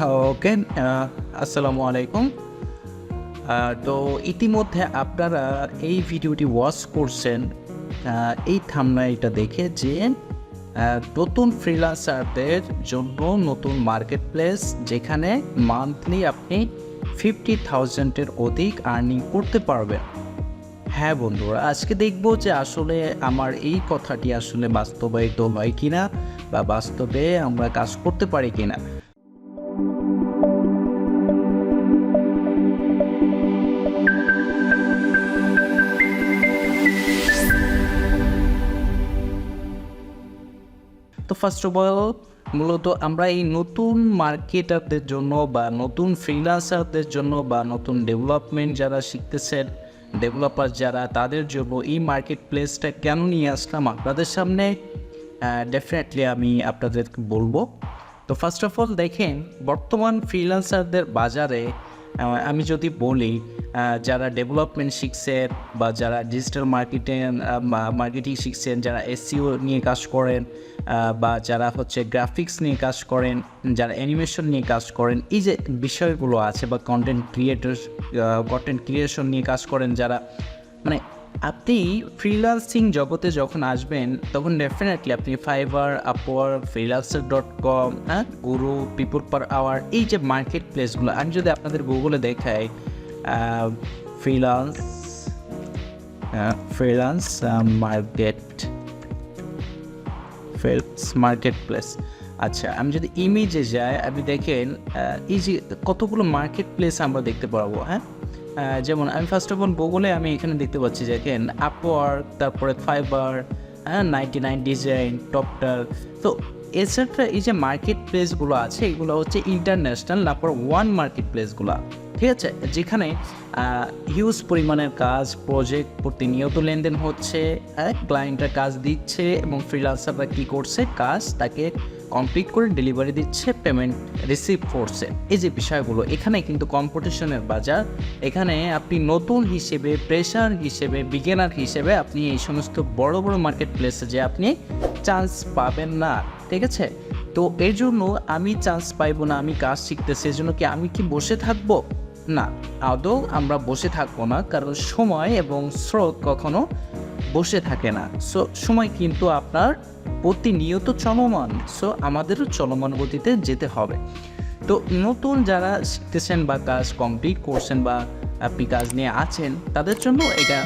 ওকে, আসসালামু আলাইকুম। তো ইতিমধ্যে আপনারা এই ভিডিওটি ওয়াচ করছেন এই থাম্বনেইলটা দেখে যে নতুন ফ্রিল্যান্সারদের জন্য নতুন মার্কেট প্লেস, যেখানে মান্থলি আপনি 50,000-এর অধিক আর্নিং করতে পারবেন। হ্যাঁ বন্ধুরা, আজকে দেখব যে আসলে আমার এই কথাটি আসলে বাস্তবায়িত হয় কিনা বা বাস্তবে আমরা কাজ করতে পারি কিনা। তো ফার্স্ট অফ অল মূলত আমরা এই নতুন মার্কেটারদের জন্য বা নতুন ফ্রিল্যান্সারদের জন্য বা নতুন ডেভেলপমেন্ট যারা শিখতেছেন, ডেভেলপার যারা, তাদের জন্য এই মার্কেট প্লেসটা কেন নিয়ে আসলাম আপনাদের সামনে, ডেফিনেটলি আমি আপনাদেরকে বলবো। তো ফার্স্ট অফ অল দেখেন, বর্তমান ফ্রিল্যান্সারদের বাজারে আমি যদি বলি, যারা ডেভেলপমেন্ট শিখছেন বা যারা ডিজিটাল মার্কেটিং শিখছেন, যারা এসইও নিয়ে কাজ করেন বা যারা হচ্ছে গ্রাফিক্স নিয়ে কাজ করেন, যারা অ্যানিমেশন নিয়ে কাজ করেন, এই যে বিষয়গুলো আছে, বা কন্টেন্ট ক্রিয়েশন নিয়ে কাজ করেন যারা, মানে আপনি ফ্রিল্যান্সিং জগতে যখন আসবেন তখন ডেফিনেটলি আপনি ফাইবার, আপওয়ার্ক, freelancer.com, গুরু, পিপল পার আওয়ার, এই যে মার্কেট প্লেসগুলো, আমি যদি আপনাদের গুগলে দেখাই ফ্রিল্যান্স মার্কেট প্লেস। আচ্ছা, আমি যদি ইমেজে যাই, আপনি দেখেন এই যে কতগুলো মার্কেট প্লেস আমরা দেখতে পারবো। যেমন আমি ফার্স্ট অফ অল গুগলে আমি এখানে দেখতে পাচ্ছি, দেখেন আপওয়ার্ক, তারপরে ফাইবার, 99 ডিজাইন, টপটার। তো এছাড়া এই যে মার্কেট প্লেসগুলো আছে, এগুলো হচ্ছে ইন্টারন্যাশনাল নাম্বার 1 মার্কেট প্লেসগুলো, ঠিক আছে, যেখানে হিউজ পরিমাণের কাজ, প্রজেক্ট প্রতিনিয়ত লেনদেন হচ্ছে, ক্লায়েন্টরা কাজ দিচ্ছে এবং ফ্রিল্যান্সাররা কী করছে, কাজ তাকে কমপ্লিট করে ডেলিভারি দিচ্ছে, পেমেন্ট রিসিভ করছে। এই যে বিষয়গুলো, এখানে কিন্তু কম্পিটিশনের বাজার। এখানে আপনি নতুন হিসেবে, প্রেশার হিসেবে, বিগিনার হিসেবে আপনি এই সমস্ত বড় বড় মার্কেট প্লেসে যে আপনি চান্স পাবেন না, ঠিক আছে। তো এর জন্য আমি চান্স পাইবো না, আমি কাজ শিখতেছি, এর জন্য কি আমি কি বসে থাকবো? না, আদৌ আমরা বসে থাকবো না, কারণ সময় এবং স্রোত কখনো বসে থাকে না। সো সময় কিন্তু আপনার প্রতিনিয়ত চলমান, সো আমাদেরও চলমান গতিতে যেতে হবে। তো নতুন যারা শিখতেছেন বা কাজ কমপ্লিট করছেন বা আপনি কাজ নিয়ে আছেন, তাদের জন্য এটা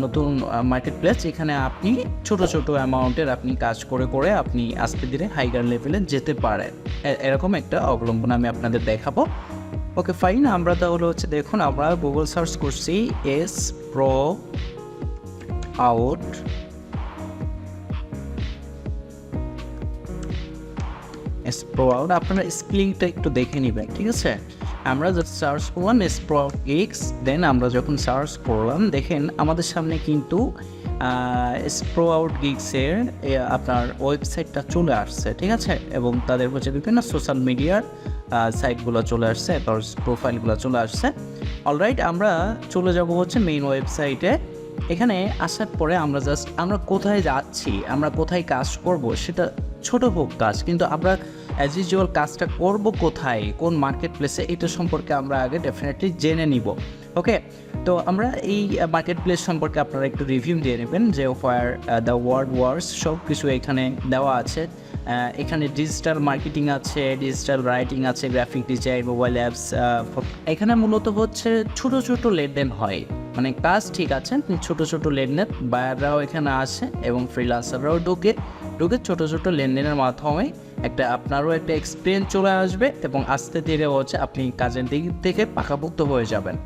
নতুন মার্কেট প্লেস, এখানে আপনি ছোট ছোট অ্যামাউন্টের আপনি কাজ করে করে আপনি আস্তে ধীরে হাইগার লেভেলে যেতে পারেন। এরকম একটা অবলম্বন আমি আপনাদের দেখাবো। ওকে ফাইন, আমরা তাহলে হচ্ছে দেখুন, আমরা গুগল সার্চ করছি স্প্রাউট, আপনারা স্প্লিংটা একটু দেখে নেবেন, ঠিক আছে। আমরা যখন সার্চ করলাম Sproutgigs, দেন আমরা যখন সার্চ করলাম, দেখেন আমাদের সামনে কিন্তু Sproutgigs-এর আপনার ওয়েবসাইটটা চলে আসছে, ঠিক আছে, এবং তাদের হচ্ছে বিভিন্ন সোশ্যাল মিডিয়ার সাইটগুলো চলে আসছে, তার প্রোফাইলগুলো চলে আসছে। অলরাইট, আমরা চলে যাব হচ্ছে মেইন ওয়েবসাইটে। এখানে আসার পরে আমরা কোথায় যাচ্ছি, আমরা কোথায় কাজ করব, সেটা ছোট হোক কাজ, কিন্তু আমরা অ্যাজ ইউজুয়াল কাজটা করব কোথায়, কোন মার্কেট প্লেসে, এটা সম্পর্কে আমরা আগে ডেফিনেটলি জেনে নিব। ওকে, তো আমরা এই মার্কেট প্লেস সম্পর্কে আপনারা একটু রিভিউ দিয়ে নেবেন, যে হোয়ার দ্য ওয়ার্ল্ড ওয়ার্স, সব কিছু এখানে দেওয়া আছে। এখানে ডিজিটাল মার্কেটিং আছে, ডিজিটাল রাইটিং আছে, গ্রাফিক ডিজাইন, মোবাইল অ্যাপস। এখানে মূলত হচ্ছে ছোট ছোট লেনদেন হয়, মানে কাজ ঠিক আছে, ছোট ছোট লেনদেন, বায়াররাও এখানে আসে এবং ফ্রিল্যান্সাররাও ঢুকে ছোট ছোট লেনদেনের মাধ্যমে আপনারও একটা এক্সপিরিয়েন্স চলে আসবে এবং আস্তে ধীরে হচ্ছে আপনি কাজের দিক থেকে পাকাপোক্ত হয়ে যাবেন।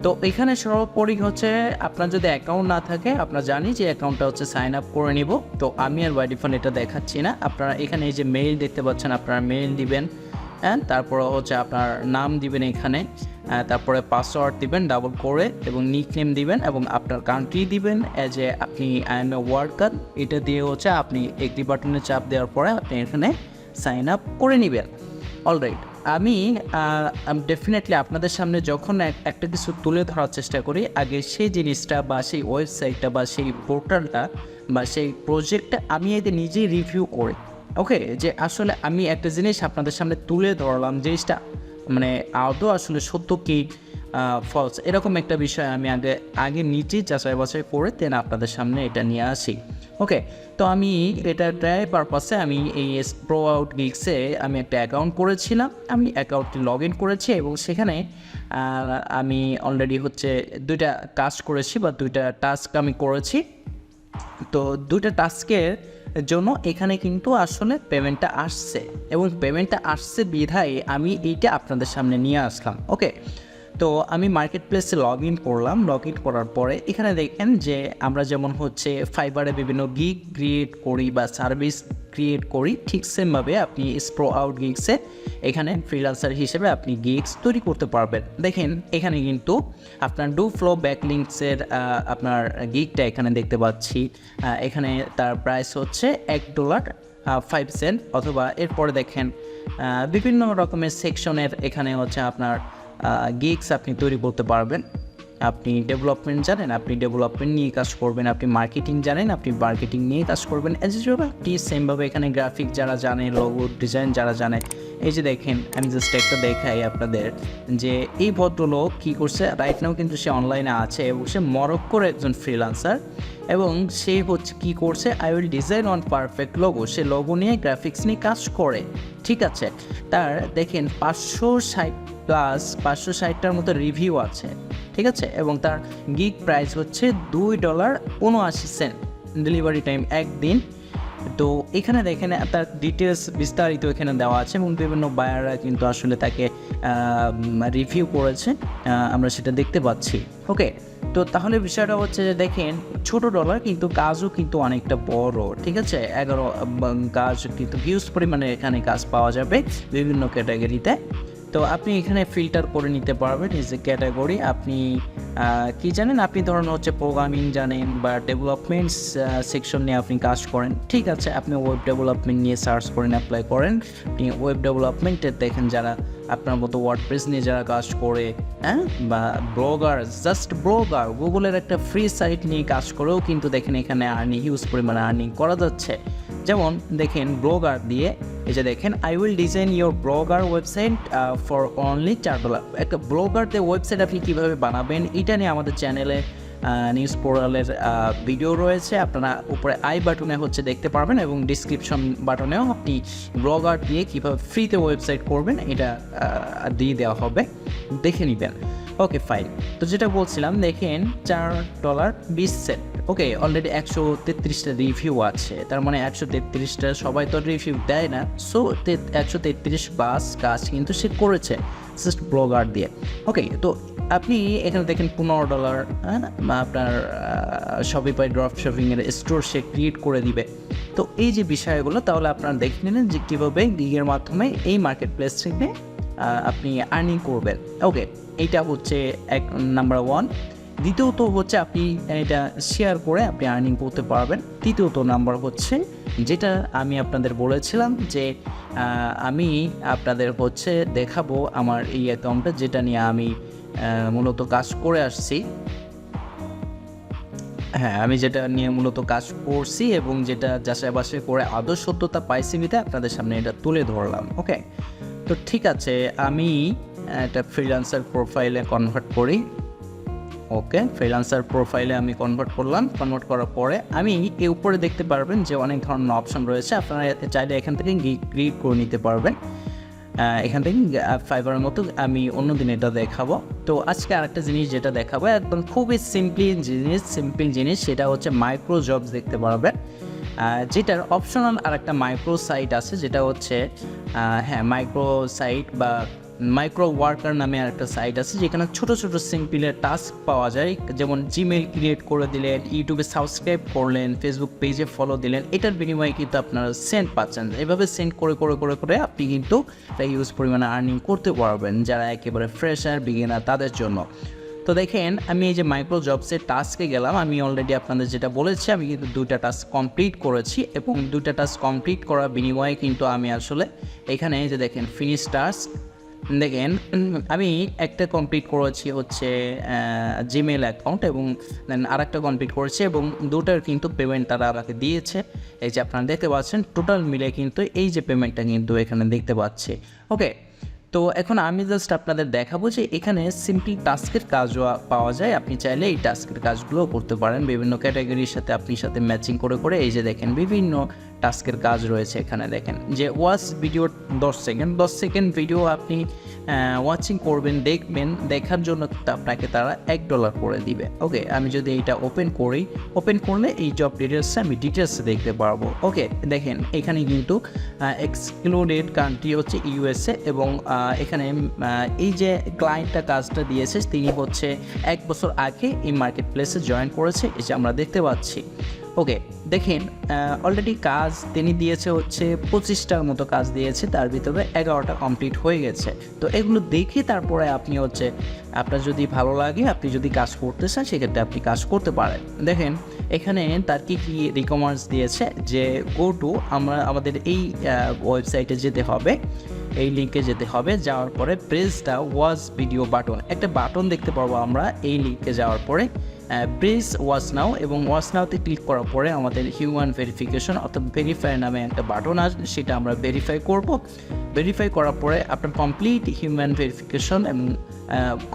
তো এখানে সর্বোপরি হচ্ছে, আপনার যদি অ্যাকাউন্ট না থাকে, আপনারা জানি যে অ্যাকাউন্টটা হচ্ছে সাইন আপ করে নিব। তো আমি আর বাই ডিফল্ট এটা দেখাচ্ছি না, আপনারা এখানে এই যে মেইল দেখতে পাচ্ছেন, আপনারা মেইল দিবেন, তারপরে হচ্ছে আপনার নাম দিবেন এখানে, তারপরে পাসওয়ার্ড দিবেন ডাবল করে, এবং নিকনেম দিবেন, এবং আপনার কান্ট্রি দিবেন, অ্যাজ এ আপনি আই এম এ ওয়ার্কার, এটা দিয়ে হচ্ছে আপনি এগ্রি বাটনে চাপ দেওয়ার পরে আপনি এখানে সাইন আপ করে নেবেন। অলরাইট, আমি ডেফিনেটলি আপনাদের সামনে যখন একটা কিছু তুলে ধরার চেষ্টা করি, আগে সেই জিনিসটা বা সেই ওয়েবসাইটটা বা সেই পোর্টালটা বা সেই প্রজেক্টটা আমি এতে নিজেই রিভিউ করি, ওকে, যে আসলে আমি একটা জিনিস আপনাদের সামনে তুলে ধরলাম, জিনিসটা মানে আদৌ আসলে সত্য কি ফলস, এরকম একটা বিষয় আমি আগে নিজেই যাচাই বাছাই করে দেন আপনাদের সামনে এটা নিয়ে আসি। ওকে, তো আমি এটা ট্রাই পারপাসে আমি এই স্প্রাউটগিগসে আমি একটা অ্যাকাউন্ট করেছিলাম, আমি অ্যাকাউন্টটি লগ ইন করেছি এবং সেখানে আমি অলরেডি হচ্ছে 2টা কাজ করেছি বা 2টা টাস্ক আমি করেছি। তো 2টা টাস্কের জন্য এখানে কিন্তু আসলে পেমেন্টটা আসছে এবং পেমেন্টটা আসছে বিধায় আমি এইটা আপনাদের সামনে নিয়ে আসলাম। ওকে, তো আমি মার্কেট প্লেসে লগ ইন করলাম, লগ ইন করার পরে এখানে দেখেন যে আমরা যেমন হচ্ছে ফাইবারে বিভিন্ন গিগ ক্রিয়েট করি বা সার্ভিস ক্রিয়েট করি, ঠিক সেমভাবে আপনি স্প্রাউটগিগসে এখানে ফ্রিল্যান্সার হিসেবে আপনি গিগস তৈরি করতে পারবেন। দেখেন এখানে কিন্তু আপনার ডু ফ্লো ব্যাকলিংকসের আপনার গিগটা এখানে দেখতে পাচ্ছি, এখানে তার প্রাইস হচ্ছে $1.05, অথবা এরপরে দেখেন বিভিন্ন রকমের সেকশনের এখানে হচ্ছে আপনার গিগস আপনি তৈরি করতে পারবেন। আপনি ডেভেলপমেন্ট জানেন, আপনি ডেভেলপমেন্ট নিয়ে কাজ করবেন, আপনি মার্কেটিং জানেন, আপনি মার্কেটিং নিয়ে কাজ করবেন। এজ আপনি সেমভাবে এখানে গ্রাফিক যারা জানে, লোগো ডিজাইন যারা জানে, এই যে দেখেন আমি জাস্ট একটা দেখাই আপনাদের যে এই ভদ্রলোক কী করছে, রাইট নাও কিন্তু সে অনলাইনে আছে এবং সে মরক্কোর একজন ফ্রিল্যান্সার এবং সে হচ্ছে কী করছে, I will design on perfect logo, say logo নিয়ে গ্রাফিক্স নিয়ে কাজ করে। ঠিক আছে, তার দেখেন 560টার মতো রিভিউ আছে। ঠিক আছে, এবং তার গিগ প্রাইস হচ্ছে $2.79, ডেলিভারি টাইম 1 দিন। তো এখানে দেখেন তার ডিটেলস বিস্তারিত এখানে দেওয়া আছে এবং বিভিন্ন বায়াররা কিন্তু আসলে তাকে রিভিউ করেছে, আমরা সেটা দেখতে পাচ্ছি। ওকে, তো তাহলে বিষয়টা হচ্ছে যে দেখেন ছোট ডলার কিন্তু কাজও কিন্তু অনেকটা বড়। ঠিক আছে, 11 কাজ কিন্তু হিউজ পরিমাণে এখানে কাজ পাওয়া যাবে বিভিন্ন ক্যাটাগরিতে। তো আপনি এখানে ফিল্টার করে নিতে পারবেন এই যে ক্যাটাগরি, আপনি কি জানেন, আপনি ধরুন হচ্ছে প্রোগ্রামিং জানেন বা ডেভেলপমেন্ট সেকশন নিয়ে আপনি কাজ করেন। ঠিক আছে, আপনি ওয়েব ডেভেলপমেন্ট নিয়ে সার্চ করেন, অ্যাপ্লাই করেন। আপনি ওয়েব ডেভেলপমেন্টের দেখেন যারা আপনার মতো ওয়ার্ডপ্রেস নিয়ে যারা কাজ করে, হ্যাঁ, বা ব্লগার, জাস্ট ব্লগার, গুগলের একটা ফ্রি সাইট নিয়ে কাজ করেও কিন্তু দেখেন এখানে হিউজ পরিমাণে আর্নিং করা যাচ্ছে। যেমন দেখেন ব্লগার দিয়ে এই যে দেখেন I will design your blogger website for only $4। একটা ব্লগার দিয়ে ওয়েবসাইট আপনি কীভাবে বানাবেন এটা নিয়ে আমাদের চ্যানেলে নিউজ পোর্টালের ভিডিও রয়েছে, আপনারা উপরে আই বাটনে হচ্ছে দেখতে পারবেন এবং ডিসক্রিপশন বাটনেও আপনি ব্লগার দিয়ে কীভাবে ফ্রিতে ওয়েবসাইট করবেন এটা দিয়ে দেওয়া হবে, দেখে নেবেন। ওকে ফাইন, তো যেটা বলছিলাম দেখেন $4.20। ওকে, অলরেডি 133টা রিভিউ আছে, তার মানে 133টা সবাই তো রিভিউ দেয় না, সো 133+ কাজ কিন্তু সে করেছে জাস্ট ব্লগার দিয়ে। ওকে, তো আপনি এখানে দেখেন $15, হ্যাঁ, আপনার শপিফাই ড্রপ শপিংয়ের স্টোর সে ক্রিয়েট করে দিবে। তো এই যে বিষয়গুলো তাহলে আপনারা দেখে নিলেন যে কীভাবে গিগের মাধ্যমে এই মার্কেট প্লেস থেকে আপনি আর্নিং করবেন। ওকে, এইটা হচ্ছে নাম্বার 1। দ্বিতীয়ত হচ্ছে আপনি এটা শেয়ার করে আপনি আর্নিং করতে পারবেন। তৃতীয়ত নাম্বার হচ্ছে যেটা আমি আপনাদের বলেছিলাম যে আমি আপনাদের হচ্ছে দেখাবো আমার এই অ্যাকাউন্টটা যেটা নিয়ে আমি মূলত কাজ করে আসছি। হ্যাঁ, আমি যেটা নিয়ে মূলত কাজ করছি এবং যেটা যাচাই বাছাই করে আদৌ সত্যতা পাইছি বিধায় আপনাদের সামনে এটা তুলে ধরলাম। ওকে, তো ঠিক আছে, আমি একটা ফ্রিল্যান্সার প্রোফাইলে কনভার্ট করি। ওকে, ফ্রিল্যান্সার প্রোফাইলে আমি কনভার্ট করলাম। কনভার্ট করার পরে আমি এই উপরে দেখতে পারবেন যে অনেক ধরনের অপশন রয়েছে, আপনারা চাইলে এখান থেকে ক্রিয়েট করে নিতে পারবেন। এখান থেকে ফাইবারের মতো আমি অন্যদিন এটা দেখাবো। তো আজকে আরেকটা জিনিস যেটা দেখাবো একদম খুবই সিম্পল জিনিস, সেটা হচ্ছে মাইক্রো জবস দেখতে পারবেন, যেটার অপশনাল আরেকটা মাইক্রো সাইট আছে, যেটা হচ্ছে হ্যাঁ মাইক্রো সাইট বা মাইক্রো ওয়ার্কার নামে আরেকটা সাইট আছে, যেখানে ছোট ছোট সিম্পলের টাস্ক পাওয়া যায়। যেমন জিমেল ক্রিয়েট করে দিলেন, ইউটিউবে সাবস্ক্রাইব করলেন, ফেসবুক পেজে ফলো দিলেন, এটার বিনিময়ে কিন্তু আপনারা সেন্ড পাচ্ছেন। এভাবে সেন্ড করে করে করে করে আপনি কিন্তু হিউজ পরিমাণে আর্নিং করতে পারবেন যারা একেবারে ফ্রেশার বিগিনার তাদের জন্য। তো দেখেন আমি এই যে মাইক্রো জবসের টাস্কে গেলাম, আমি অলরেডি আপনাদের যেটা বলেছি আমি কিন্তু 2টা টাস্ক কমপ্লিট করেছি এবং 2টা টাস্ক কমপ্লিট করার বিনিময়ে কিন্তু আমি আসলে এখানে যে দেখেন ফিনিশ টাস্ক দেখেন আমি একটা কমপ্লিট করেছি হচ্ছে জিমেল অ্যাকাউন্ট এবং দেন আরেকটা কমপ্লিট করেছি এবং দুটার কিন্তু পেমেন্ট তারা আমাকে দিয়েছে। এই যে আপনারা দেখতে পাচ্ছেন টোটাল মিলে কিন্তু এই যে পেমেন্টটা কিন্তু এখানে দেখতে পাচ্ছি। ওকে, তো এখন আমি জাস্ট আপনাদের দেখাবো যে এখানে সিম্পল টাস্কের কাজও পাওয়া যায়। আপনি চাইলে এই টাস্কের কাজগুলোও করতে পারেন বিভিন্ন ক্যাটাগরির সাথে আপনি সাথে ম্যাচিং করে করে। এই যে দেখেন বিভিন্ন টাস্কের কাজ রয়েছে এখানে। দেখেন যে ওয়াচ ভিডিও 10 সেকেন্ড ভিডিও আপনি ওয়াচিং করবেন, দেখবেন, দেখার জন্য আপনাকে তারা $1 করে দিবে। ওকে, আমি যদি এইটা ওপেন করি, ওপেন করলে এই জব ডিটেলসটা আমি ডিটেলসে দেখতে পারবো। ওকে, দেখেন এখানে কিন্তু এক্সক্লুডেড কান্ট্রি হচ্ছে USA এবং এখানে এই যে ক্লায়েন্টটা কাজটা দিয়েছে তিনি হচ্ছে 1 বছর আগে এই মার্কেট প্লেসে জয়েন করেছে, এই যে আমরা দেখতে পাচ্ছি। ওকে, দেখেন অলরেডি কাজ তিনি দিয়েছে হচ্ছে 25টার মতো কাজ দিয়েছে, তার ভিতরে 11টা কমপ্লিট হয়ে গেছে। তো এগুলো দেখে তারপরে আপনি হচ্ছে আপনার যদি ভালো লাগে, আপনি যদি কাজ করতে চান সেক্ষেত্রে আপনি কাজ করতে পারেন। দেখেন এখানে তার কী রিকমেন্ডস দিয়েছে যে গো টু, আমাদের এই ওয়েবসাইটে যেতে হবে, এই লিঙ্কে যেতে হবে, যাওয়ার পরে press the watch video button, একটা বাটন দেখতে পারবো আমরা এই লিঙ্কে যাওয়ার পরে। প্রেস ওয়াচ নাও এবং ওয়াচ নাওতে ক্লিক করার পরে আমাদের হিউম্যান ভেরিফিকেশন অর্থাৎ ভেরিফাই নামে একটা বাটন আসবে, সেটা আমরা ভেরিফাই করব। ভেরিফাই করার পরে আপনার কমপ্লিট হিউম্যান ভেরিফিকেশন এবং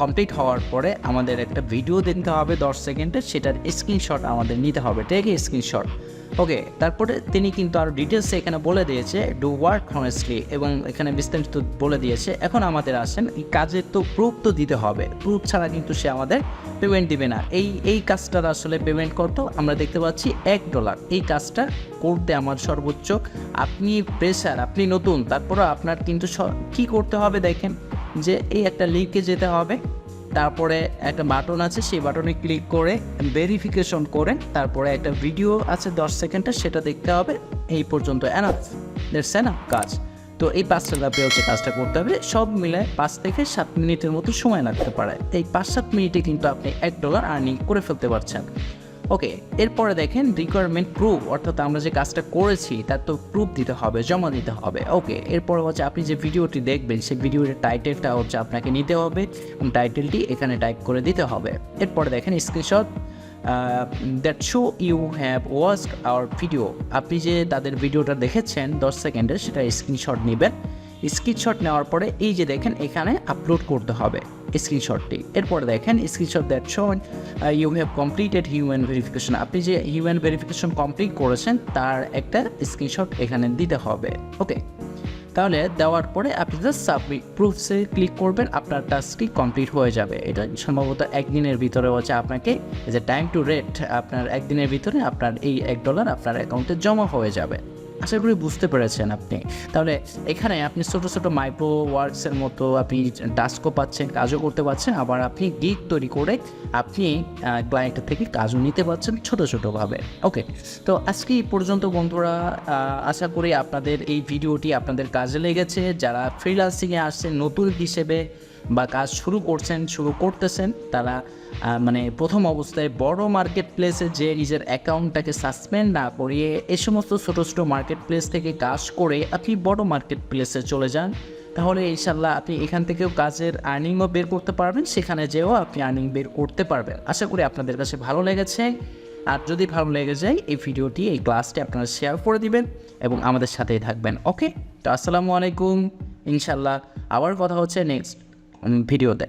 কমপ্লিট হওয়ার পরে আমাদের একটা ভিডিও দিতে হবে 10 সেকেন্ডের, সেটার স্ক্রিনশট আমাদের নিতে হবে, ঠিক আছে, স্ক্রিনশট। ওকে, তারপরে তিনি কিন্তু আরও ডিটেলসে এখানে বলে দিয়েছে ডু ওয়ার্ক হনেস্টলি এবং এখানে বিস্তারিত বলে দিয়েছে। এখন আমাদের আসেন এই কাজের তো প্রুফ তো দিতে হবে, প্রুফ ছাড়া কিন্তু সে আমাদের পেমেন্ট দিবে না। এই কাজটার আসলে পেমেন্ট কত আমরা দেখতে পাচ্ছি $1। এই কাজটা করতে আমার সর্বোচ্চ, আপনি প্রেসার, আপনি নতুন, তারপরে আপনার কিন্তু কী করতে হবে দেখেন যে এই একটা লিঙ্কে যেতে হবে, তারপরে একটা বাটন আছে, সেই বাটনে ক্লিক করে ভেরিফিকেশন করে তারপরে একটা ভিডিও আছে 10 সেকেন্ডের, সেটা দেখতে হবে। এই পর্যন্ত এনাফ, দ্যাটস এনাফ কাজ। তো এই 5টা ধাপে হচ্ছে কাজটা করতে হবে, সব মিলে 5 থেকে 7 মিনিটের মতো সময় লাগতে পারে। এই 5-7 মিনিটে কিন্তু আপনি $1 আর্নিং করে ফেলতে পারছেন। ওকে, এরপরে দেখেন রিকোয়ারমেন্ট প্রুফ, অর্থাৎ আমরা যে কাজটা করেছি তার তো প্রুফ দিতে হবে, জমা দিতে হবে। ওকে, এরপরে হচ্ছে আপনি যে ভিডিওটি দেখবেন সেই ভিডিওর টাইটেলটা হচ্ছে আপনাকে নিতে হবে এবং টাইটেলটি এখানে টাইপ করে দিতে হবে। এরপরে দেখেন screenshot that show you have watched our video, আপনি যে তাদের ভিডিওটা দেখেছেন 10 সেকেন্ডের সেটা স্ক্রিনশট নেবেন। স্ক্রিনশট নেওয়ার পরে এই যে দেখেন এখানে আপলোড করতে হবে স্ক্রিনশটটি। এরপরে দেখেন screenshot that show you have completed human verification, আপনি যে হিউম্যান ভেরিফিকেশন কমপ্লিট করেছেন তার একটা স্ক্রিনশট এখানে দিতে হবে। ওকে, তাহলে দেওয়ার পরে আপনি জাস্ট সাবমিট প্রুফসে ক্লিক করবেন, আপনার টাস্কটি কমপ্লিট হয়ে যাবে। এটা সম্ভবত 1 দিনের ভিতরে হচ্ছে আপনাকে যে টাইম টু রেট, আপনার 1 দিনের ভিতরে আপনার এই $1 আপনার অ্যাকাউন্টে জমা হয়ে যাবে। আশা করি বুঝতে পেরেছেন আপনি। তাহলে এখানে আপনি ছোটো ছোটো মাইক্রো ওয়ার্কসের মতো আপনি টাস্কও পাচ্ছেন, কাজও করতে পারছেন, আবার আপনি গিগ তৈরি করে আপনি ক্লায়েন্টের থেকে কাজও নিতে পারছেন ছোটো ছোটোভাবে। ওকে, তো আজকে এই পর্যন্ত বন্ধুরা, আশা করি আপনাদের এই ভিডিওটি আপনাদের কাজে লেগেছে। যারা ফ্রিল্যান্সিংয়ে আসছেন নতুন হিসেবে বা কাজ শুরু করতেছেন তারা মানে প্রথম অবস্থায় বড় মার্কেট প্লেসে যে নিজের অ্যাকাউন্টটাকে সাসপেন্ড না করিয়ে এই সমস্ত ছোটো ছোটো মার্কেট প্লেস থেকে কাজ করে আপনি বড় মার্কেট প্লেসে চলে যান, তাহলে ইনশাল্লাহ আপনি এখান থেকেও কাজের আর্নিংও বের করতে পারবেন, সেখানে যেও আপনি আর্নিং বের করতে পারবেন। আশা করি আপনাদের কাছে ভালো লেগেছে। আর যদি ভালো লেগে যায় এই ভিডিওটি, এই ক্লাসটি আপনারা শেয়ার করে দিবেন এবং আমাদের সাথেই থাকবেন। ওকে, তো আসসালামু আলাইকুম, ইনশাল্লাহ আবার কথা হচ্ছে নেক্সট ভিডিওতে।